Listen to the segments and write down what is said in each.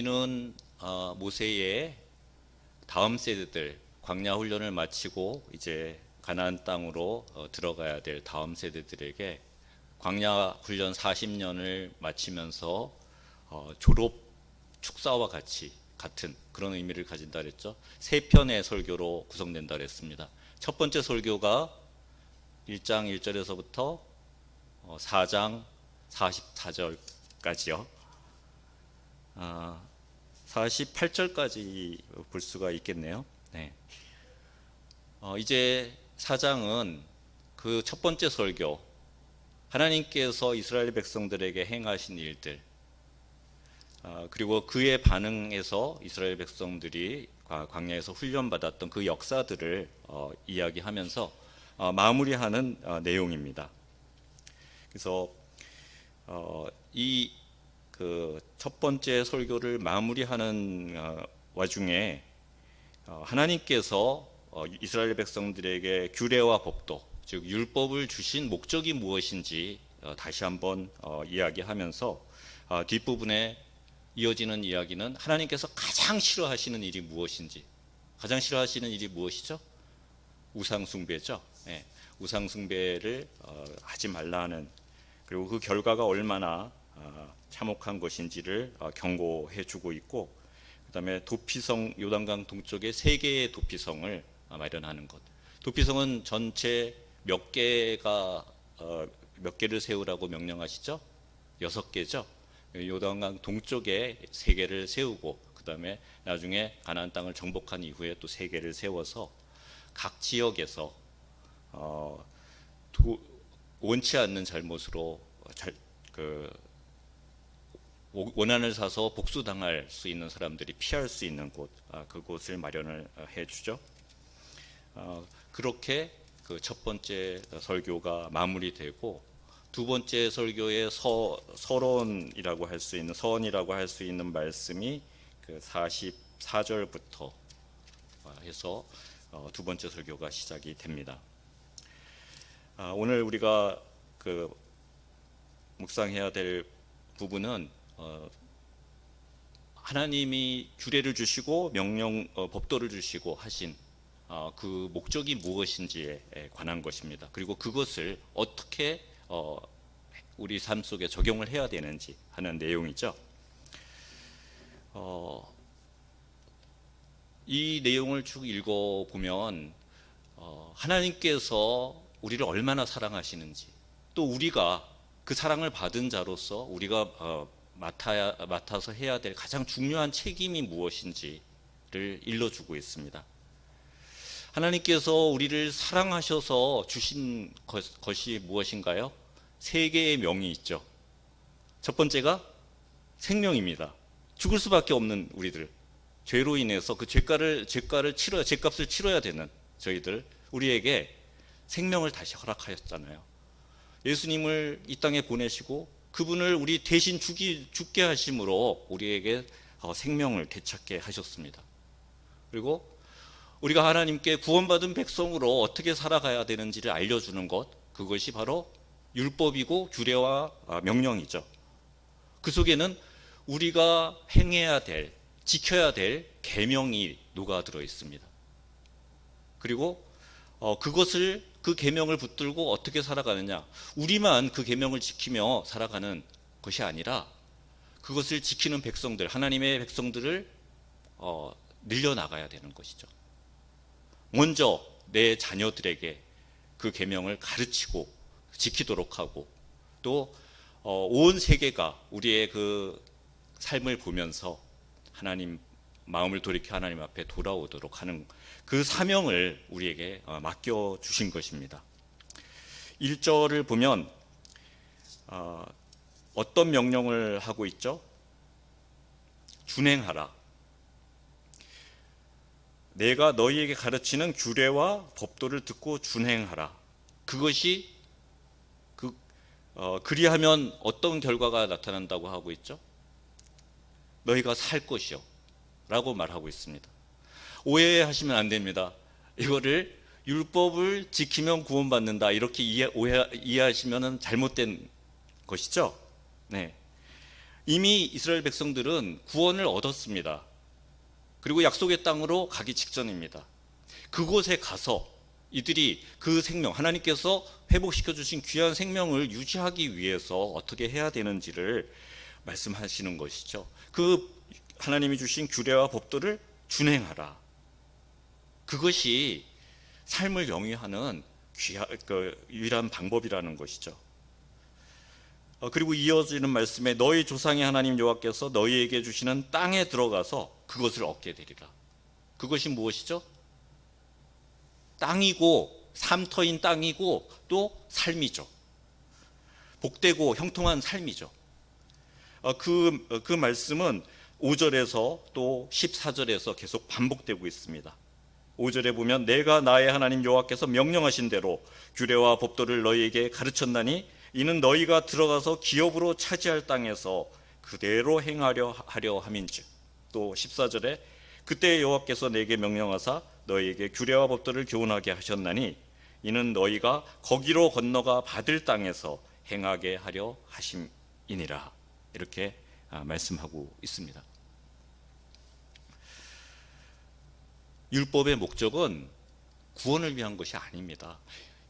우리는 모세의 다음 세대들, 광야 훈련을 마치고 이제 가나안 땅으로 들어가야 될 다음 세대들에게 광야 훈련 40년을 마치면서 졸업 축사와 같은 그런 의미를 가진다 그랬죠. 세 편의 설교로 구성된다 그랬습니다. 첫 번째 설교가 1장 1절에서부터 4장 44절까지요. 48절까지 볼 수가 있겠네요. 네. 이제 4장은 그 첫 번째 설교, 하나님께서 이스라엘 백성들에게 행하신 일들, 그리고 그에 반응해서 이스라엘 백성들이 광야에서 훈련받았던 그 역사들을 이야기하면서 마무리하는 내용입니다. 그래서 이 그 첫 번째 설교를 마무리하는 와중에 하나님께서 이스라엘 백성들에게 규례와 법도, 즉 율법을 주신 목적이 무엇인지 다시 한번 이야기하면서 뒷부분에 이어지는 이야기는 하나님께서 가장 싫어하시는 일이 무엇인지, 가장 싫어하시는 일이 무엇이죠? 우상숭배죠. 예, 우상숭배를 하지 말라는, 그리고 그 결과가 얼마나 참혹한 것인지를 경고해 주고 있고, 그 다음에 도피성, 요단강 동쪽에 3개의 도피성을 마련하는 것. 도피성은 전체 몇 개를 세우라고 명령하시죠? 6개죠. 요단강 동쪽에 3개를 세우고, 그 다음에 나중에 가나안 땅을 정복한 이후에 또 3개를 세워서 각 지역에서 원치 않는 잘못으로 원한을 사서 복수당할 수 있는 사람들이 피할 수 있는 곳, 그곳을 마련을 해주죠. 그렇게 그 첫 번째 설교가 마무리되고, 두 번째 설교의 서론이라고 할 수 있는, 서원이라고 할 수 있는 말씀이 그 44절부터 해서 두 번째 설교가 시작이 됩니다. 오늘 우리가 그 묵상해야 될 부분은 하나님이 규례를 주시고 법도를 주시고 하신 그 목적이 무엇인지에 관한 것입니다. 그리고 그것을 어떻게 우리 삶 속에 적용을 해야 되는지 하는 내용이죠. 이 내용을 쭉 읽어보면 하나님께서 우리를 얼마나 사랑하시는지, 또 우리가 그 사랑을 받은 자로서 우리가 맡아서 해야 될 가장 중요한 책임이 무엇인지를 일러주고 있습니다. 하나님께서 우리를 사랑하셔서 주신 것이 무엇인가요? 3개의 명이 있죠. 첫 번째가 생명입니다. 죽을 수밖에 없는 우리들, 죄로 인해서 그 죄값을 치러야 되는 저희들, 우리에게 생명을 다시 허락하셨잖아요. 예수님을 이 땅에 보내시고 그분을 우리 대신 죽게 하심으로 우리에게 생명을 되찾게 하셨습니다. 그리고 우리가 하나님께 구원받은 백성으로 어떻게 살아가야 되는지를 알려주는 것, 그것이 바로 율법이고 규례와 명령이죠. 그 속에는 우리가 행해야 될, 지켜야 될 계명이 녹아들어 있습니다. 그리고 그 계명을 붙들고 어떻게 살아가느냐, 우리만 그 계명을 지키며 살아가는 것이 아니라 그것을 지키는 백성들, 하나님의 백성들을 늘려나가야 되는 것이죠. 먼저 내 자녀들에게 그 계명을 가르치고 지키도록 하고, 또 온 세계가 우리의 그 삶을 보면서 하나님 마음을 돌이켜 하나님 앞에 돌아오도록 하는 그 사명을 우리에게 맡겨주신 것입니다. 1절을 보면 어떤 명령을 하고 있죠? 준행하라. 내가 너희에게 가르치는 규례와 법도를 듣고 준행하라. 그것이 그리하면 어떤 결과가 나타난다고 하고 있죠? 너희가 살 것이요 라고 말하고 있습니다. 오해하시면 안 됩니다. 이거를 율법을 지키면 구원받는다, 이렇게 이해하시면 잘못된 것이죠. 네. 이미 이스라엘 백성들은 구원을 얻었습니다. 그리고 약속의 땅으로 가기 직전입니다. 그곳에 가서 이들이 그 생명, 하나님께서 회복시켜 주신 귀한 생명을 유지하기 위해서 어떻게 해야 되는지를 말씀하시는 것이죠. 그 하나님이 주신 규례와 법도를 준행하라. 그것이 삶을 영위하는 유일한 방법이라는 것이죠. 그리고 이어지는 말씀에 너희 조상의 하나님 여호와께서 너희에게 주시는 땅에 들어가서 그것을 얻게 되리라. 그것이 무엇이죠? 땅이고 삶터인 땅이고 또 삶이죠. 복되고 형통한 삶이죠. 그 말씀은 5절에서 또 14절에서 계속 반복되고 있습니다. 5절에 보면 내가 나의 하나님 여호와께서 명령하신 대로 규례와 법도를 너희에게 가르쳤나니 이는 너희가 들어가서 기업으로 차지할 땅에서 그대로 행하려 함인즉. 또 14절에 그때 여호와께서 내게 명령하사 너희에게 규례와 법도를 교훈하게 하셨나니 이는 너희가 거기로 건너가 받을 땅에서 행하게 하려 하심이니라. 이렇게 말씀하고 있습니다. 율법의 목적은 구원을 위한 것이 아닙니다.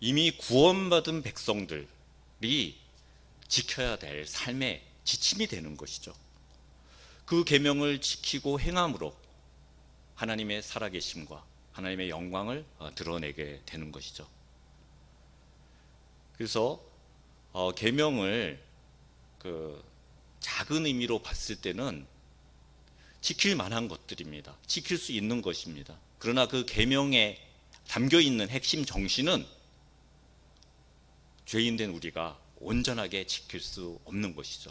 이미 구원받은 백성들이 지켜야 될 삶의 지침이 되는 것이죠. 그 계명을 지키고 행함으로 하나님의 살아계심과 하나님의 영광을 드러내게 되는 것이죠. 그래서 계명을 작은 의미로 봤을 때는 지킬 만한 것들입니다. 지킬 수 있는 것입니다. 그러나 그 계명에 담겨 있는 핵심 정신은 죄인된 우리가 온전하게 지킬 수 없는 것이죠.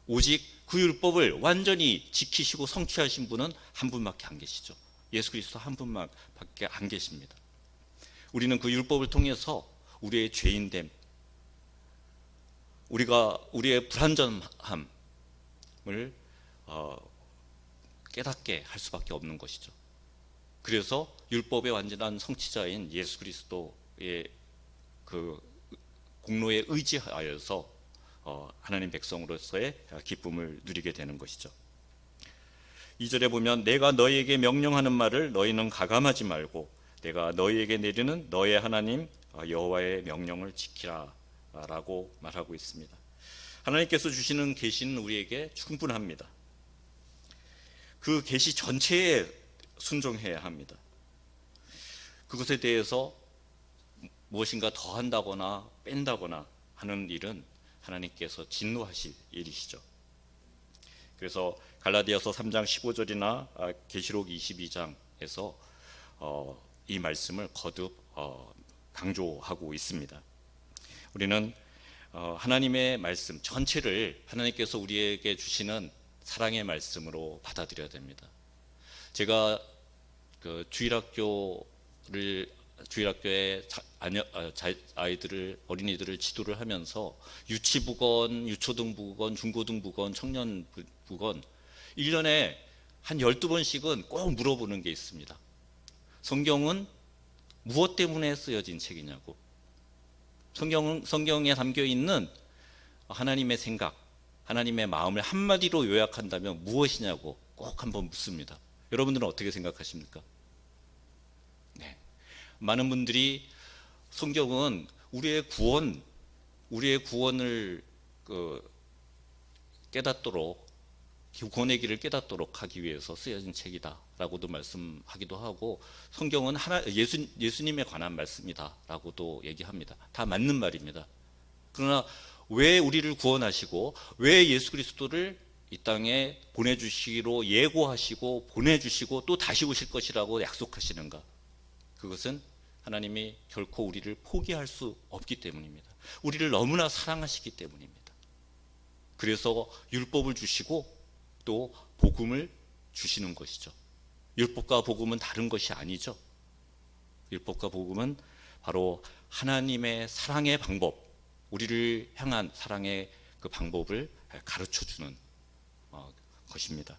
오직 그 율법을 완전히 지키시고 성취하신 분은 한 분밖에 안 계시죠. 예수 그리스도 한 분밖에 안 계십니다. 우리는 그 율법을 통해서 우리의 죄인됨, 우리의 불완전함을 깨닫게 할 수밖에 없는 것이죠. 그래서 율법의 완전한 성취자인 예수 그리스도의 그 공로에 의지하여서 하나님 백성으로서의 기쁨을 누리게 되는 것이죠. 2절에 보면 내가 너희에게 명령하는 말을 너희는 가감하지 말고 내가 너희에게 내리는 너의 하나님 여호와의 명령을 지키라 라고 말하고 있습니다. 하나님께서 주시는 계시는 우리에게 충분합니다. 그 계시 전체에 순종해야 합니다. 그것에 대해서 무엇인가 더 한다거나 뺀다거나 하는 일은 하나님께서 진노하실 일이시죠. 그래서 갈라디아서 3장 15절이나 계시록 22장에서 이 말씀을 거듭 강조하고 있습니다. 우리는 하나님의 말씀 전체를 하나님께서 우리에게 주시는 사랑의 말씀으로 받아들여야 됩니다. 제가 주일학교에 어린이들을 지도를 하면서 유치부건, 유초등부건, 중고등부건, 청년부건 1년에 한 12번씩은 꼭 물어보는 게 있습니다. 성경은 무엇 때문에 쓰여진 책이냐고. 성경에 담겨 있는 하나님의 생각, 하나님의 마음을 한마디로 요약한다면 무엇이냐고 꼭 한번 묻습니다. 여러분들은 어떻게 생각하십니까? 네. 많은 분들이 성경은 우리의 구원을 깨닫도록, 구원의 길을 깨닫도록 하기 위해서 쓰여진 책이다라고도 말씀하기도 하고, 성경은 예수님에 관한 말씀이다라고도 얘기합니다. 다 맞는 말입니다. 그러나 왜 우리를 구원하시고 왜 예수 그리스도를 이 땅에 보내주시기로 예고하시고 보내주시고 또 다시 오실 것이라고 약속하시는가? 그것은 하나님이 결코 우리를 포기할 수 없기 때문입니다. 우리를 너무나 사랑하시기 때문입니다. 그래서 율법을 주시고 또 복음을 주시는 것이죠. 율법과 복음은 다른 것이 아니죠. 율법과 복음은 바로 하나님의 사랑의 방법, 우리를 향한 사랑의 그 방법을 가르쳐주는 것입니다.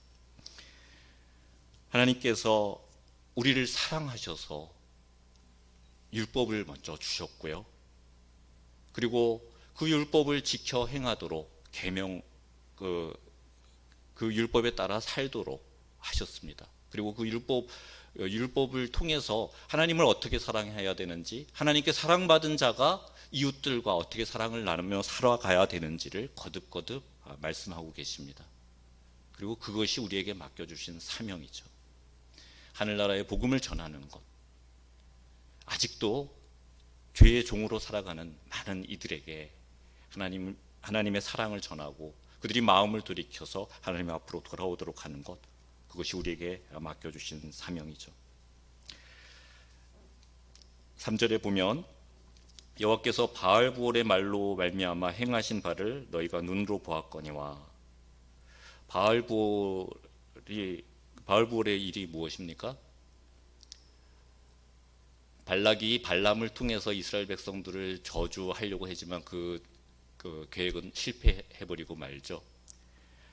하나님께서 우리를 사랑하셔서 율법을 먼저 주셨고요. 그리고 그 율법을 지켜 행하도록 그 율법에 따라 살도록 하셨습니다. 그리고 그 율법을 통해서 하나님을 어떻게 사랑해야 되는지, 하나님께 사랑받은 자가 이웃들과 어떻게 사랑을 나누며 살아가야 되는지를 거듭거듭 말씀하고 계십니다. 그리고 그것이 우리에게 맡겨주신 사명이죠. 하늘나라의 복음을 전하는 것. 아직도 죄의 종으로 살아가는 많은 이들에게 하나님의 사랑을 전하고 그들이 마음을 돌이켜서 하나님 앞으로 돌아오도록 하는 것, 그것이 우리에게 맡겨주신 사명이죠. 3절에 보면 여호와께서 바알부올의 말로 말미암아 행하신 바를 너희가 눈으로 보았거니와. 바알부올의 일이 무엇입니까? 발락이 발람을 통해서 이스라엘 백성들을 저주하려고 했지만 그 계획은 실패해버리고 말죠.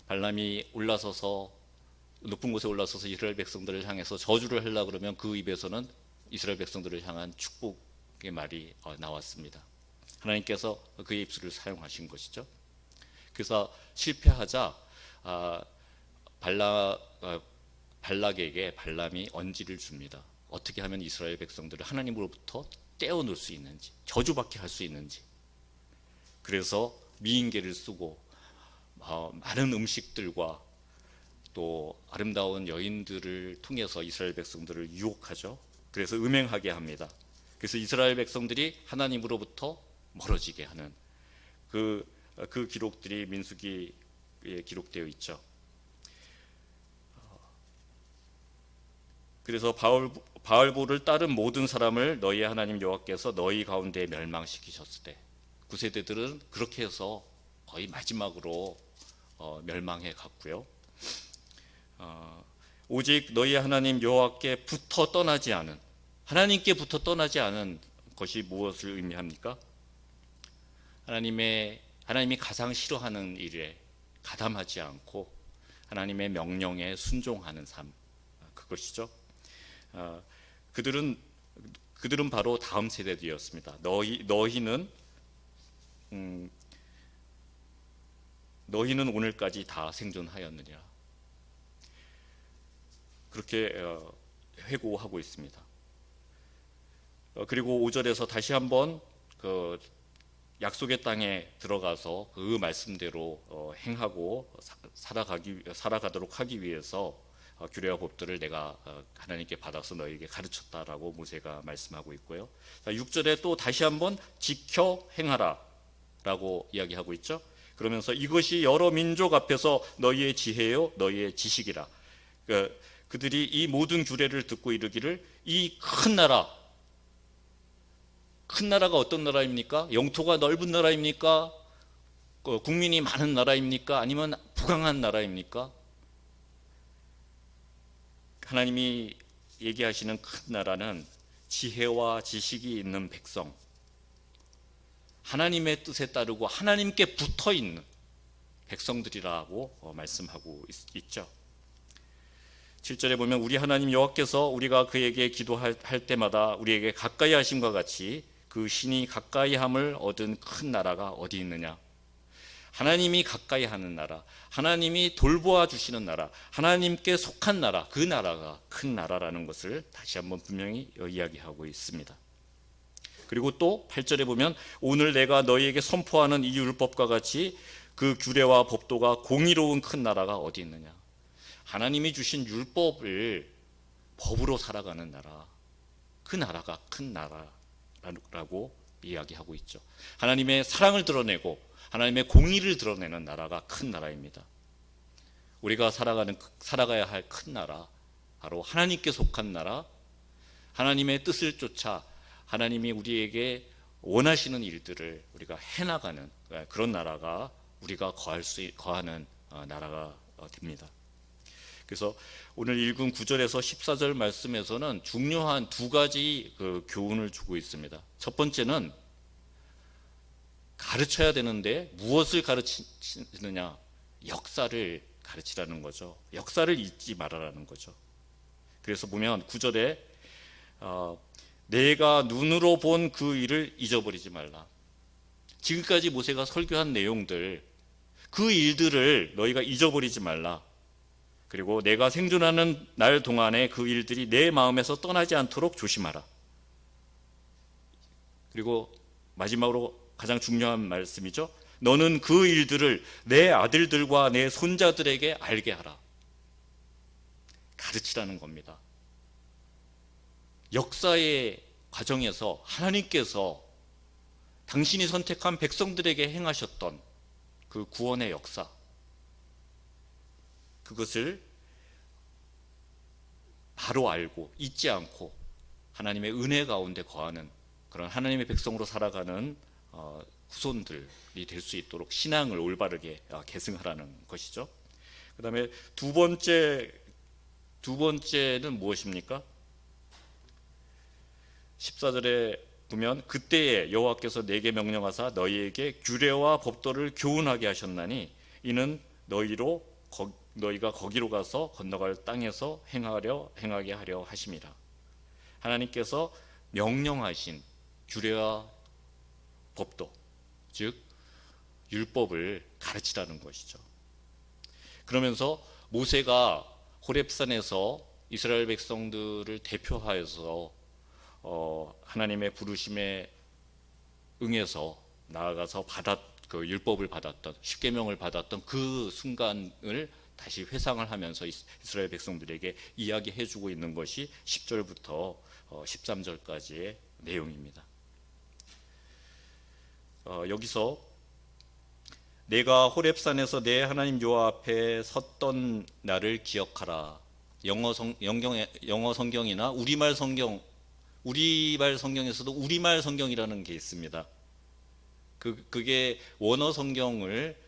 발람이 높은 곳에 올라서서 이스라엘 백성들을 향해서 저주를 하려고 그러면 그 입에서는 이스라엘 백성들을 향한 축복의 말이 나왔습니다. 하나님께서 그의 입술을 사용하신 것이죠. 그래서 실패하자 발락에게 발람이 언지를 줍니다. 어떻게 하면 이스라엘 백성들을 하나님으로부터 떼어놓을 수 있는지, 저주받게 할 수 있는지. 그래서 미인계를 쓰고 많은 음식들과 또 아름다운 여인들을 통해서 이스라엘 백성들을 유혹하죠. 그래서 음행하게 합니다. 그래서 이스라엘 백성들이 하나님으로부터 멀어지게 하는 그 기록들이 민수기에 기록되어 있죠. 그래서 바알볼을 따른 모든 사람을 너희의 하나님 여호와께서 너희 가운데 멸망시키셨을 때, 9세대들은 그렇게 해서 거의 마지막으로 멸망해 갔고요. 오직 너희의 하나님 여호와께 붙어 떠나지 않은, 하나님께 붙어 떠나지 않은 것이 무엇을 의미합니까? 하나님이 가장 싫어하는 일에 가담하지 않고 하나님의 명령에 순종하는 삶, 그것이죠. 그들은 바로 다음 세대들이었습니다. 너희는 오늘까지 다 생존하였느냐, 그렇게 회고하고 있습니다. 그리고 5절에서 다시 한번 그 약속의 땅에 들어가서 그 말씀대로 행하고 살아가도록 하기 위해서 규례와 법들을 내가 하나님께 받아서 너희에게 가르쳤다라고 모세가 말씀하고 있고요. 6절에 또 다시 한번 지켜 행하라 라고 이야기하고 있죠. 그러면서 이것이 여러 민족 앞에서 너희의 지혜요 너희의 지식이라. 그들이 이 모든 규례를 듣고 이르기를, 이 큰 나라가 어떤 나라입니까? 영토가 넓은 나라입니까? 국민이 많은 나라입니까? 아니면 부강한 나라입니까? 하나님이 얘기하시는 큰 나라는 지혜와 지식이 있는 백성, 하나님의 뜻에 따르고 하나님께 붙어 있는 백성들이라고 말씀하고 있죠. 7절에 보면 우리 하나님 여호와께서 우리가 그에게 기도할 때마다 우리에게 가까이 하심과 같이 그 신이 가까이 함을 얻은 큰 나라가 어디 있느냐. 하나님이 가까이 하는 나라, 하나님이 돌보아 주시는 나라, 하나님께 속한 나라, 그 나라가 큰 나라라는 것을 다시 한번 분명히 이야기하고 있습니다. 그리고 또 8절에 보면 오늘 내가 너희에게 선포하는 이 율법과 같이 그 규례와 법도가 공의로운 큰 나라가 어디 있느냐. 하나님이 주신 율법을 법으로 살아가는 나라, 그 나라가 큰 나라라고 이야기하고 있죠. 하나님의 사랑을 드러내고 하나님의 공의를 드러내는 나라가 큰 나라입니다. 우리가 살아가야 할 큰 나라, 바로 하나님께 속한 나라, 하나님의 뜻을 쫓아 하나님이 우리에게 원하시는 일들을 우리가 해나가는 그런 나라가 우리가 거하는 나라가 됩니다. 그래서 오늘 읽은 9절에서 14절 말씀에서는 중요한 두 가지 교훈을 주고 있습니다. 첫 번째는 가르쳐야 되는데 무엇을 가르치느냐, 역사를 가르치라는 거죠. 역사를 잊지 말아라는 거죠. 그래서 보면 9절에 내가 눈으로 본 그 일을 잊어버리지 말라. 지금까지 모세가 설교한 내용들, 그 일들을 너희가 잊어버리지 말라. 그리고 내가 생존하는 날 동안에 그 일들이 내 마음에서 떠나지 않도록 조심하라. 그리고 마지막으로 가장 중요한 말씀이죠. 너는 그 일들을 내 아들들과 내 손자들에게 알게 하라. 가르치라는 겁니다. 역사의 과정에서 하나님께서 당신이 선택한 백성들에게 행하셨던 그 구원의 역사, 그것을 바로 알고 잊지 않고 하나님의 은혜 가운데 거하는 그런 하나님의 백성으로 살아가는 후손들이 될 수 있도록 신앙을 올바르게 계승하라는 것이죠. 그 다음에 두 번째는 무엇입니까? 14절에 보면 그때에 여호와께서 내게 명령하사 너희에게 규례와 법도를 교훈하게 하셨나니 이는 너희가 거기로 가서 건너갈 땅에서 행하게 하려 하심이라. 하나님께서 명령하신 규례와 법도, 즉 율법을 가르치라는 것이죠. 그러면서 모세가 호렙산에서 이스라엘 백성들을 대표하여서 하나님의 부르심에 응해서 나아가서 그 율법을 받았던, 십계명을 받았던 그 순간을 다시 회상을 하면서 이스라엘 백성들에게 이야기해주고 있는 것이 10절부터 13절까지의 내용입니다. 여기서 내가 호렙산에서 내 하나님 여호와 앞에 섰던 날을 기억하라. 영어 성경이나 우리말 성경에서도 우리말 성경이라는 게 있습니다. 그게 원어 성경을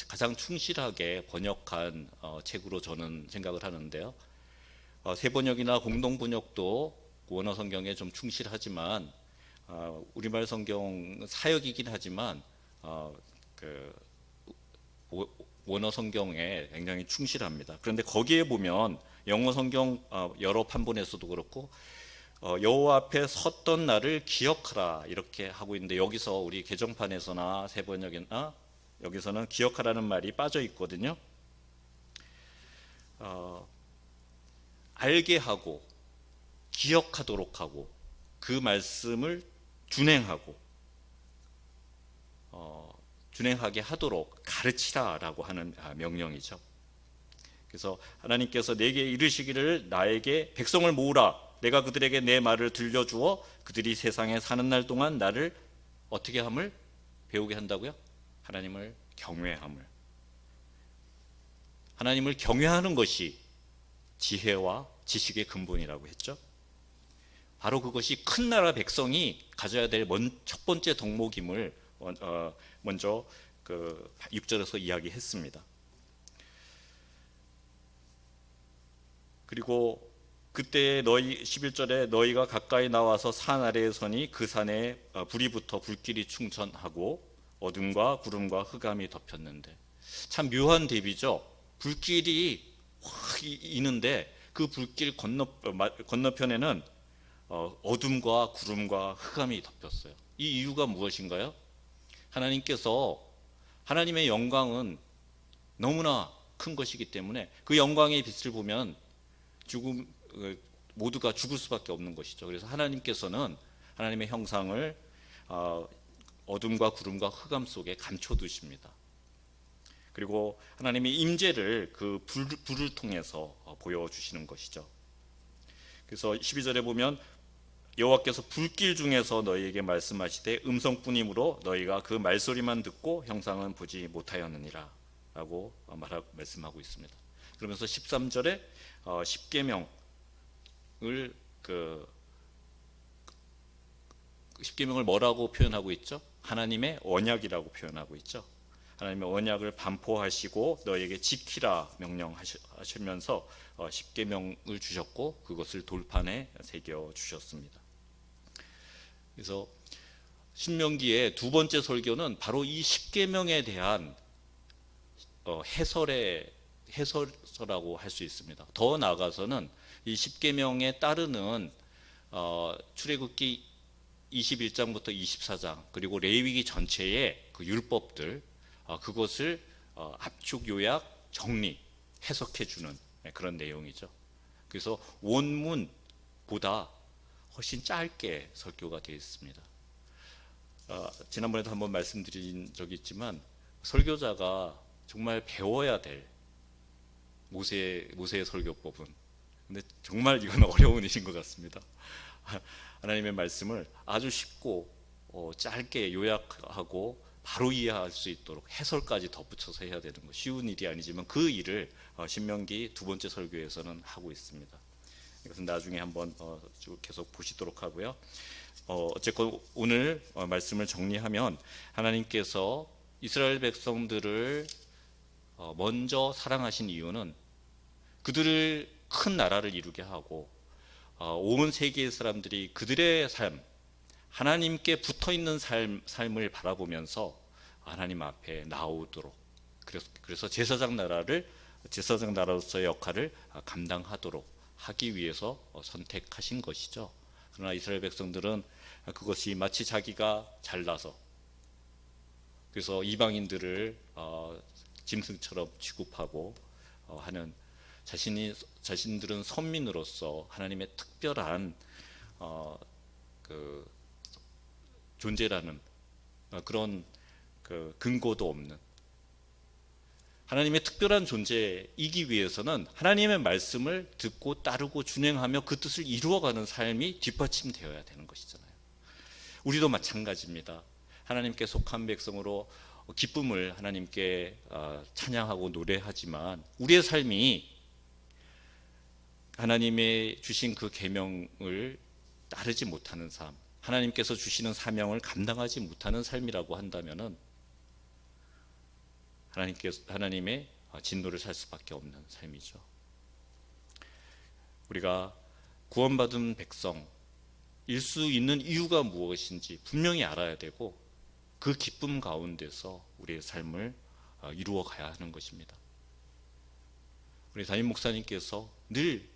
가장 충실하게 번역한 책으로 저는 생각을 하는데요. 세번역이나 공동번역도 원어 성경에 좀 충실하지만 우리말 성경 사역이긴 하지만 원어 성경에 굉장히 충실합니다. 그런데 거기에 보면 영어 성경 여러 판본에서도 그렇고 여호와 앞에 섰던 날을 기억하라 이렇게 하고 있는데, 여기서 우리 개정판에서나 세번역이나 여기서는 기억하라는 말이 빠져 있거든요. 알게 하고 기억하도록 하고 그 말씀을 준행하게 하도록 가르치라라고 하는 명령이죠. 그래서 하나님께서 내게 이르시기를 나에게 백성을 모으라. 내가 그들에게 내 말을 들려주어 그들이 세상에 사는 날 동안 나를 어떻게 함을 배우게 한다고요? 하나님을 경외함을. 하나님을 경외하는 것이 지혜와 지식의 근본이라고 했죠. 바로 그것이 큰 나라 백성이 가져야 될 첫 번째 덕목임을 먼저 6절에서 이야기했습니다. 그리고 그때 11절에 너희가 가까이 나와서 산 아래에 서니 그 산에 불이 붙어 불길이 충천하고 어둠과 구름과 흑암이 덮였는데, 참 묘한 대비죠. 불길이 확 이는데 그 불길 건너편에는 어둠과 구름과 흑암이 덮였어요. 이 이유가 무엇인가요? 하나님께서, 하나님의 영광은 너무나 큰 것이기 때문에 그 영광의 빛을 보면 모두가 죽을 수밖에 없는 것이죠. 그래서 하나님께서는 하나님의 형상을 어둠과 구름과 흑암 속에 감춰두십니다. 그리고 하나님의 임재를 그 불을 통해서 보여주시는 것이죠. 그래서 12절에 보면 여호와께서 불길 중에서 너희에게 말씀하시되 음성뿐이므로 너희가 그 말소리만 듣고 형상은 보지 못하였느니라 라고 말씀하고 있습니다. 그러면서 13절에 십계명을 십계명을 뭐라고 표현하고 있죠? 하나님의 언약이라고 표현하고 있죠. 하나님의 언약을 반포하시고 너희에게 지키라 명령하시면서 십계명을 주셨고 그것을 돌판에 새겨 주셨습니다. 그래서 신명기의 두 번째 설교는 바로 이 십계명에 대한 해설서라고 할 수 있습니다. 더 나아가서는 이 십계명에 따르는 출애굽기 21장부터 24장 그리고 레위기 전체의 그 율법들, 그것을 압축 요약 정리, 해석해 주는 그런 내용이죠. 그래서 원문보다 훨씬 짧게 설교가 되어 있습니다. 지난번에도 한번 말씀드린 적이 있지만 설교자가 정말 배워야 될 모세의 설교법은, 근데 정말 이건 어려운 일인 것 같습니다. 하나님의 말씀을 아주 쉽고 짧게 요약하고 바로 이해할 수 있도록 해설까지 덧붙여서 해야 되는 거 쉬운 일이 아니지만 그 일을 신명기 두 번째 설교에서는 하고 있습니다. 이것은 나중에 한번 쭉 계속 보시도록 하고요. 어쨌건 오늘 말씀을 정리하면 하나님께서 이스라엘 백성들을 먼저 사랑하신 이유는 그들을 큰 나라를 이루게 하고 온 세계의 사람들이 그들의 삶, 하나님께 붙어있는 삶을 바라보면서 하나님 앞에 나오도록, 그래서 제사장 나라로서의 역할을 감당하도록 하기 위해서 선택하신 것이죠. 그러나 이스라엘 백성들은 그것이 마치 자기가 잘나서, 그래서 이방인들을 짐승처럼 취급하고 하는, 자신들은 선민으로서 하나님의 특별한 그 존재라는 그런 그 근거도 없는, 하나님의 특별한 존재이기 위해서는 하나님의 말씀을 듣고 따르고 준행하며 그 뜻을 이루어가는 삶이 뒷받침되어야 되는 것이잖아요. 우리도 마찬가지입니다. 하나님께 속한 백성으로 기쁨을 하나님께 찬양하고 노래하지만 우리의 삶이 하나님의 주신 그 계명을 따르지 못하는 삶, 하나님께서 주시는 사명을 감당하지 못하는 삶이라고 한다면은 하나님의 진노를 살 수밖에 없는 삶이죠. 우리가 구원받은 백성일 수 있는 이유가 무엇인지 분명히 알아야 되고 그 기쁨 가운데서 우리의 삶을 이루어 가야 하는 것입니다. 우리 담임 목사님께서 늘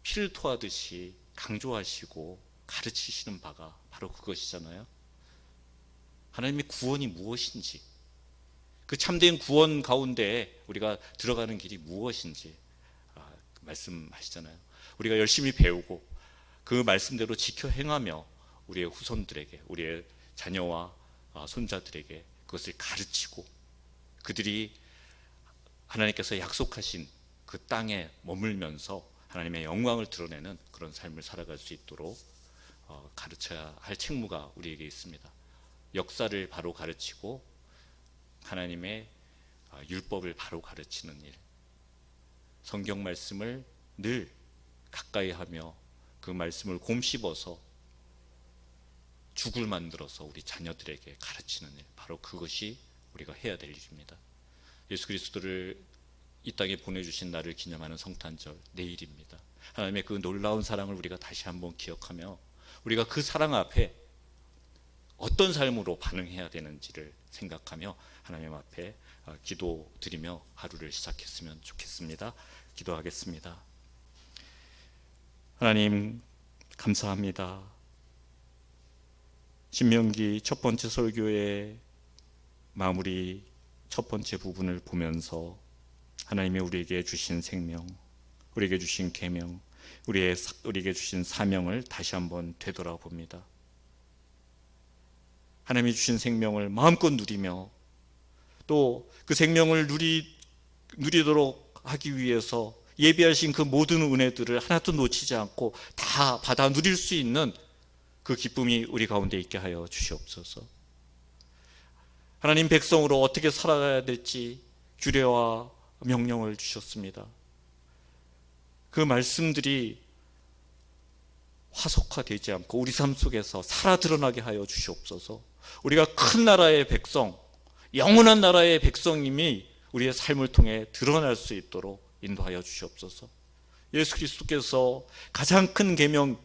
피를 토하듯이 강조하시고 가르치시는 바가 바로 그것이잖아요. 하나님의 구원이 무엇인지, 그 참된 구원 가운데 우리가 들어가는 길이 무엇인지 말씀하시잖아요. 우리가 열심히 배우고 그 말씀대로 지켜 행하며 우리의 후손들에게, 우리의 자녀와 손자들에게 그것을 가르치고 그들이 하나님께서 약속하신 그 땅에 머물면서 하나님의 영광을 드러내는 그런 삶을 살아갈 수 있도록 가르쳐야 할 책무가 우리에게 있습니다. 역사를 바로 가르치고 하나님의 율법을 바로 가르치는 일, 성경 말씀을 늘 가까이 하며 그 말씀을 곰씹어서 죽을 만들어서 우리 자녀들에게 가르치는 일, 바로 그것이 우리가 해야 될 일입니다. 예수 그리스도를 이 땅에 보내주신 날을 기념하는 성탄절 내일입니다. 하나님의 그 놀라운 사랑을 우리가 다시 한번 기억하며 우리가 그 사랑 앞에 어떤 삶으로 반응해야 되는지를 생각하며 하나님 앞에 기도드리며 하루를 시작했으면 좋겠습니다. 기도하겠습니다. 하나님 감사합니다. 신명기 첫 번째 설교의 마무리 첫 번째 부분을 보면서 하나님이 우리에게 주신 생명, 우리에게 주신 계명, 우리에게 주신 사명을 다시 한번 되돌아봅니다. 하나님이 주신 생명을 마음껏 누리며 또 그 생명을 누리도록 하기 위해서 예비하신 그 모든 은혜들을 하나도 놓치지 않고 다 받아 누릴 수 있는 그 기쁨이 우리 가운데 있게 하여 주시옵소서. 하나님 백성으로 어떻게 살아가야 될지 규례와 명령을 주셨습니다. 그 말씀들이 화석화되지 않고 우리 삶 속에서 살아 드러나게 하여 주시옵소서. 우리가 큰 나라의 백성, 영원한 나라의 백성임이 우리의 삶을 통해 드러날 수 있도록 인도하여 주시옵소서. 예수 그리스도께서 가장 큰 계명,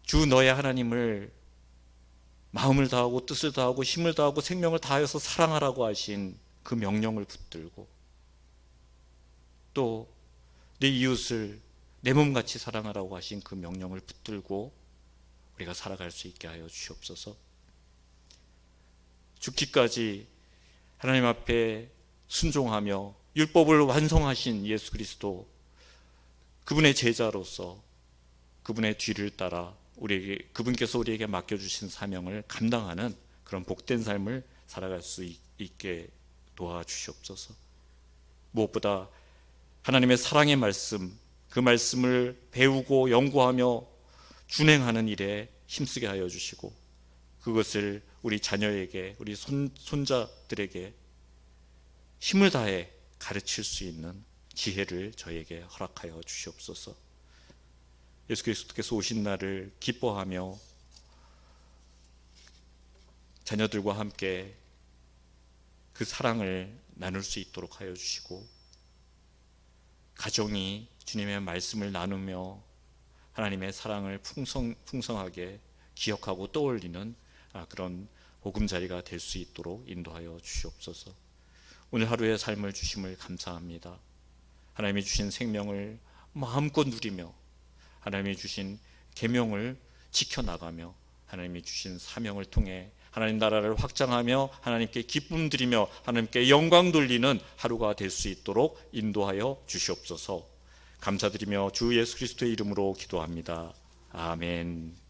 주 너의 하나님을 마음을 다하고 뜻을 다하고 힘을 다하고 생명을 다하여서 사랑하라고 하신 그 명령을 붙들고 또 내 이웃을 내 몸같이 사랑하라고 하신 그 명령을 붙들고 우리가 살아갈 수 있게 하여 주시옵소서. 죽기까지 하나님 앞에 순종하며 율법을 완성하신 예수 그리스도, 그분의 제자로서 그분의 뒤를 따라 우리에게, 그분께서 우리에게 맡겨주신 사명을 감당하는 그런 복된 삶을 살아갈 수 있게 도와주시옵소서. 무엇보다 하나님의 사랑의 말씀, 그 말씀을 배우고 연구하며 준행하는 일에 힘쓰게 하여 주시고, 그것을 우리 자녀에게, 우리 손자들에게 힘을 다해 가르칠 수 있는 지혜를 저에게 허락하여 주시옵소서. 예수 그리스도께서 오신 날을 기뻐하며 자녀들과 함께 그 사랑을 나눌 수 있도록 하여 주시고, 가정이 주님의 말씀을 나누며 하나님의 사랑을 풍성하게 기억하고 떠올리는 그런 보금자리가 될 수 있도록 인도하여 주시옵소서. 오늘 하루의 삶을 주심을 감사합니다. 하나님이 주신 생명을 마음껏 누리며 하나님이 주신 계명을 지켜나가며 하나님이 주신 사명을 통해 하나님 나라를 확장하며 하나님께 기쁨 드리며 하나님께 영광 돌리는 하루가 될 수 있도록 인도하여 주시옵소서. 감사드리며 주 예수 그리스도의 이름으로 기도합니다. 아멘.